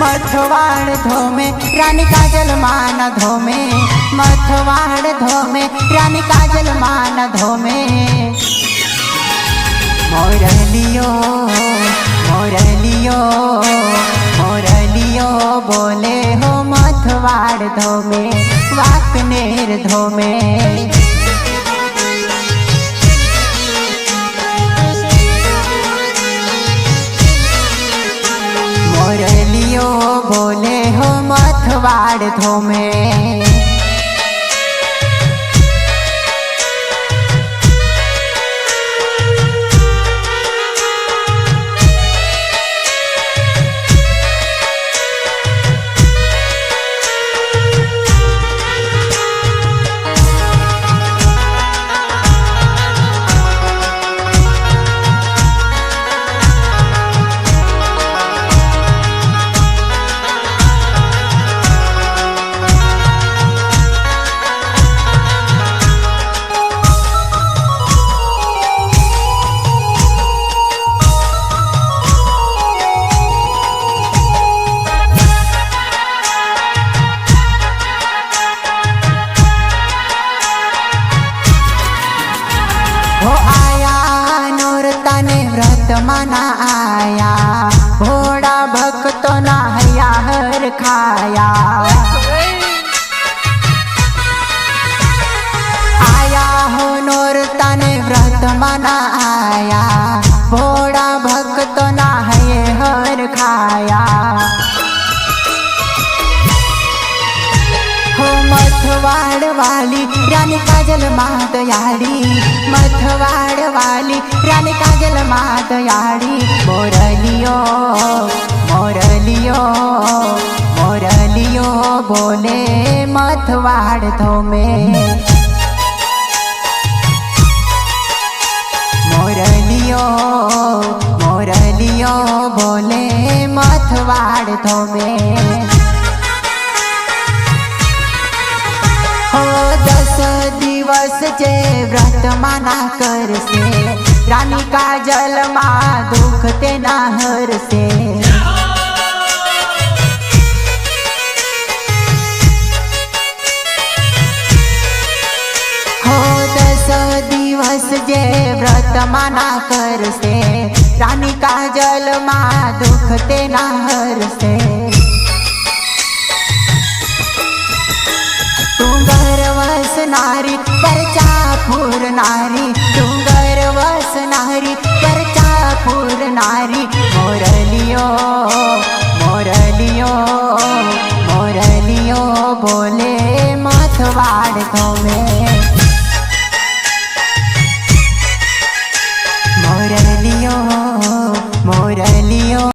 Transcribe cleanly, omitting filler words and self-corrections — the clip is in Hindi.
मथवाड़ धोमे रानी काजल मान धोमे, मथवाड़ धोमे रानी काजल मान धोमे। मोरलियो मोरलियो मोरलियो बोले हो मथवाड़ धोमे वाकनेर धोमे। मोरलियो बोले हो मथवाड़ धोमे। हो आया नोरता ने व्रत मना आया, भोड़ा भक्तो ना हैया हर खाया। आया हो नोरता ने व्रत मना आया, भोड़ा भक्तो ना है हर खाया। हो मथवाड़ वाली रानी काजल मादयाड़ी, मथवाड़ वाली रानी काजल मादयाड़ी। मोरलियो मोरलियो मोरलियो बोले मथवाड़ धोमे। मोरलियो मोरलियो बोले मथवाड़ धोमे। हो 10 दिवस जे व्रत माना कर से, रानी काजल माँ दुख ते ना हर से। हो 10 दिवस जे व्रत माना कर से, रानी काजल माँ दुख ते ना हर से। डूंगर वस नारी परचापुर नारी, डूंगर वस नारी परचापुर नारी। मोरलियो मोरलियो मोरलियो बोले मथवाड़ धोमे।